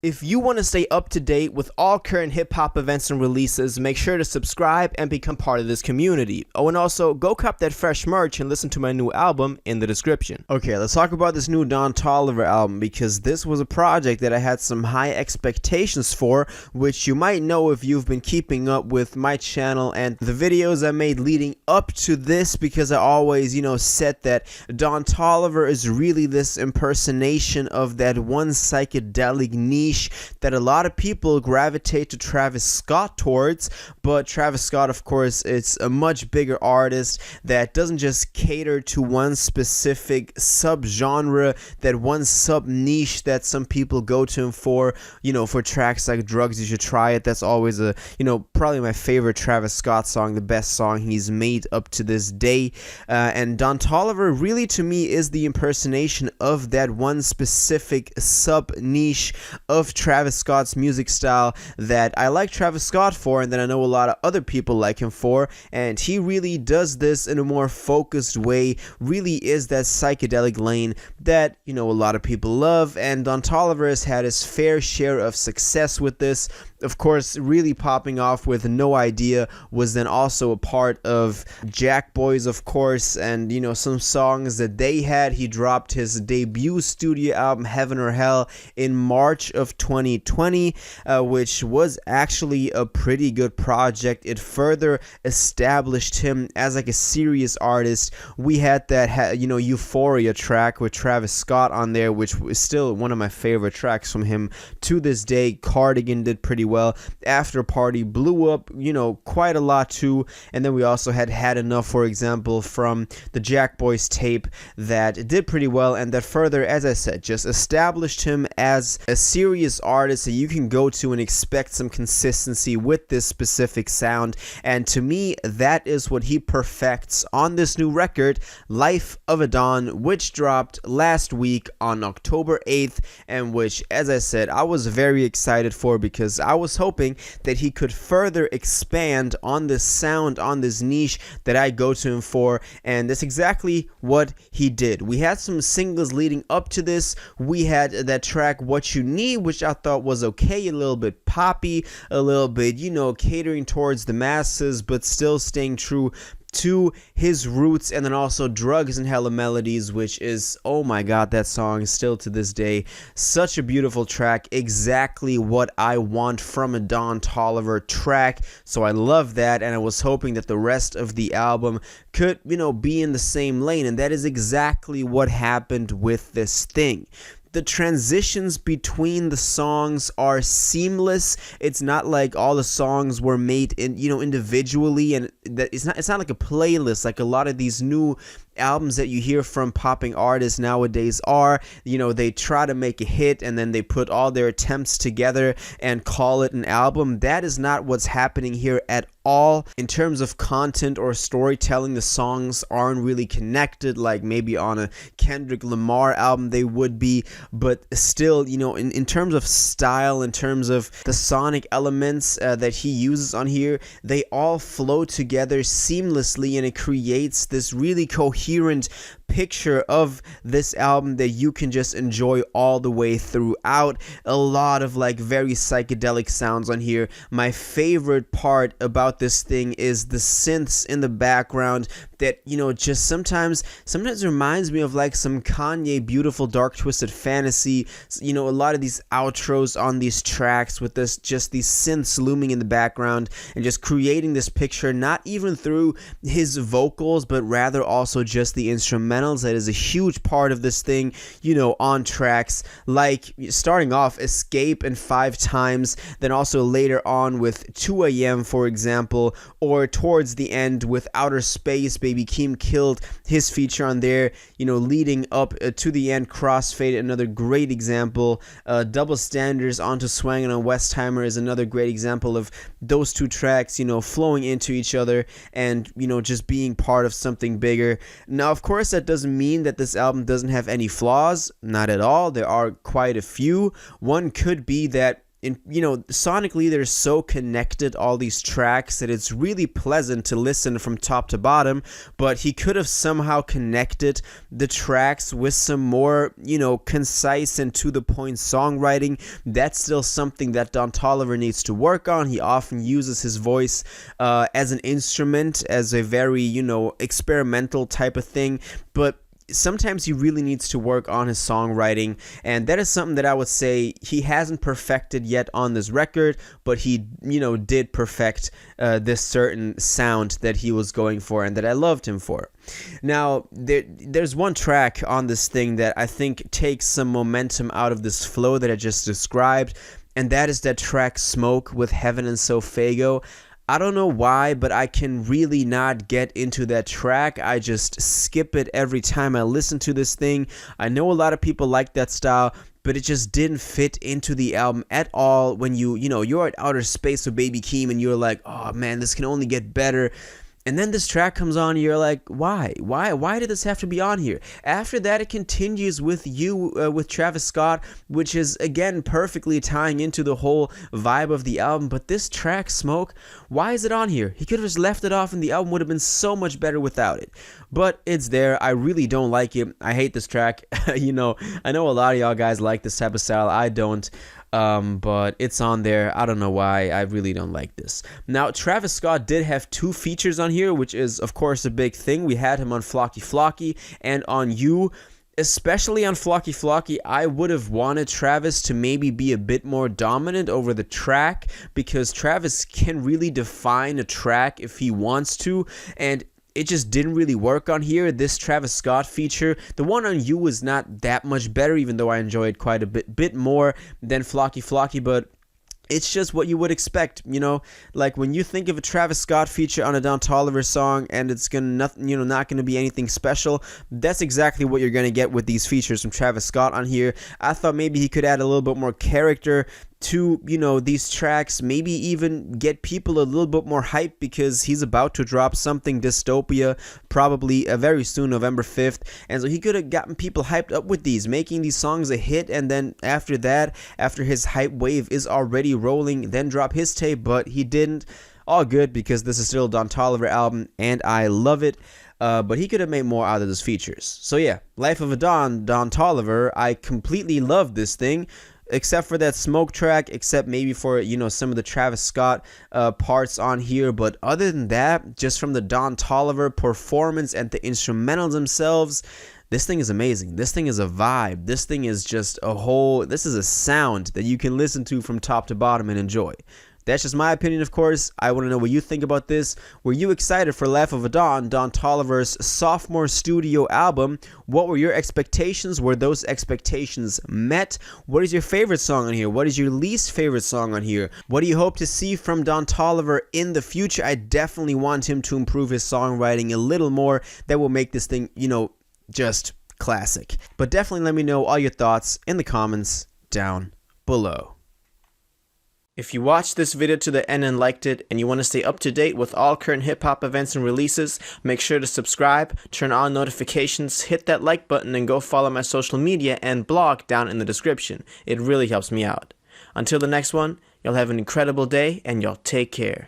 If you want to stay up to date with all current hip-hop events and releases, make sure to subscribe and become part of this community. Oh, and also, go cop that fresh merch and listen to my new album in the description. Okay, let's talk about this new Don Toliver album, because this was a project that I had some high expectations for, which you might know if you've been keeping up with my channel and the videos I made leading up to this, because I always, said that Don Toliver is really this impersonation of that one psychedelic niche that a lot of people gravitate to Travis Scott towards, but Travis Scott, of course, it's a much bigger artist that doesn't just cater to one specific subgenre, that one sub niche that some people go to him for, for tracks like Drugs You Should Try It. That's always a, probably my favorite Travis Scott song, the best song he's made up to this day. And Don Toliver really, to me, is the impersonation of that one specific sub niche of Travis Scott's music style that I like Travis Scott for, and that I know a lot of other people like him for. And he really does this in a more focused way, really is that psychedelic lane that, a lot of people love. And Don Toliver has had his fair share of success with this. Of course, really popping off with No Idea was then also a part of Jack Boys, of course, and some songs that they had. He dropped his debut studio album Heaven or Hell in March of 2020, which was actually a pretty good project. It further established him as like a serious artist. We had that Euphoria track with Travis Scott on there, which is still one of my favorite tracks from him to this day. Cardigan did pretty well. After Party blew up, quite a lot too. And then we also had Enough, for example, from the Jack Boys tape, that did pretty well, and that further, as I said, just established him as a serious artist that you can go to and expect some consistency with this specific sound. And to me, that is what he perfects on this new record, Life of a Don, which dropped last week on October 8th, and which, as I said, I was very excited for, because I was hoping that he could further expand on this sound, on this niche that I go to him for, and that's exactly what he did. We had some singles leading up to this. We had that track What You Need, which I thought was okay, a little bit poppy, a little bit, catering towards the masses, but still staying true to his roots. And then also Drugs and Hella Melodies, which is, oh my god, that song is still to this day such a beautiful track, exactly what I want from a Don Toliver track. So I love that, and I was hoping that the rest of the album could, be in the same lane, and that is exactly what happened with this thing. The transitions between the songs are seamless. It's not like all the songs were made individually, and that it's not like a playlist like a lot of these new albums that you hear from popping artists nowadays are. They try to make a hit and then they put all their attempts together and call it an album. That is not what's happening here at all. In terms of content or storytelling, the songs aren't really connected like maybe on a Kendrick Lamar album they would be, but still, in terms of style, in terms of the sonic elements that he uses on here, they all flow together seamlessly, and it creates this really coherent picture of this album that you can just enjoy all the way throughout. A lot of very psychedelic sounds on here. My favorite part about this thing is the synths in the background that just sometimes reminds me of some Kanye Beautiful Dark Twisted Fantasy. A lot of these outros on these tracks with these synths looming in the background and just creating this picture, not even through his vocals, but rather also just the instrumentals. That is a huge part of this thing, on tracks like starting off Escape and 5 Times, then also later on with 2 AM, for example, or towards the end with Outer Space, Baby Keem killed his feature on there, leading up to the end. Crossfade, another great example. Double Standards onto Swangin' on Westheimer is another great example of those two tracks, flowing into each other and, just being part of something bigger. Now, of course, that doesn't mean that this album doesn't have any flaws. Not at all. There are quite a few. One could be that sonically they're so connected, all these tracks, that it's really pleasant to listen from top to bottom. But he could have somehow connected the tracks with some more, concise and to the point songwriting. That's still something that Don Toliver needs to work on. He often uses his voice as an instrument, as a very, experimental type of thing. But sometimes he really needs to work on his songwriting, and that is something that I would say he hasn't perfected yet on this record, but he, did perfect this certain sound that he was going for and that I loved him for. Now, there's one track on this thing that I think takes some momentum out of this flow that I just described, and that is that track Smoke with Heaven and Sofago. I don't know why, but I can really not get into that track. I just skip it every time I listen to this thing. I know a lot of people like that style, but it just didn't fit into the album at all. When you're at outer space with Baby Keem and you're like, oh man, this can only get better. And then this track comes on and you're like, why did this have to be on here? After that, it continues with with Travis Scott, which is, again, perfectly tying into the whole vibe of the album. But this track, Smoke, why is it on here? He could have just left it off and the album would have been so much better without it. But it's there. I really don't like it. I hate this track. I know a lot of y'all guys like this type of style. I don't. But it's on there. I don't know why. I really don't like this. Now, Travis Scott did have 2 features on here, which is, of course, a big thing. We had him on Flocky Flocky and on You. Especially on Flocky Flocky, I would have wanted Travis to maybe be a bit more dominant over the track, because Travis can really define a track if he wants to, and it just didn't really work on here. This Travis Scott feature, the one on You, was not that much better, even though I enjoyed quite a bit more than Flocky Flocky, but it's just what you would expect, like when you think of a Travis Scott feature on a Don Toliver song and it's not going to be anything special, that's exactly what you're going to get with these features from Travis Scott on here. I thought maybe he could add a little bit more character to, these tracks, maybe even get people a little bit more hype, because he's about to drop something, Dystopia, probably very soon, November 5th, and so he could have gotten people hyped up with these, making these songs a hit, and then after that, after his hype wave is already rolling, then drop his tape, but he didn't. All good, because this is still a Don Toliver album, and I love it. But he could have made more out of those features. So yeah, Life of a Don Toliver, I completely love this thing, except for that Smoke track, except maybe for, some of the Travis Scott parts on here. But other than that, just from the Don Toliver performance and the instrumentals themselves, this thing is amazing. This thing is a vibe. This thing is just this is a sound that you can listen to from top to bottom and enjoy. That's just my opinion, of course. I want to know what you think about this. Were you excited for Life of a Don Toliver's sophomore studio album? What were your expectations? Were those expectations met? What is your favorite song on here? What is your least favorite song on here? What do you hope to see from Don Toliver in the future? I definitely want him to improve his songwriting a little more. That will make this thing, just classic. But definitely let me know all your thoughts in the comments down below. If you watched this video to the end and liked it, and you want to stay up to date with all current hip-hop events and releases, make sure to subscribe, turn on notifications, hit that like button, and go follow my social media and blog down in the description. It really helps me out. Until the next one, y'all have an incredible day, and y'all take care.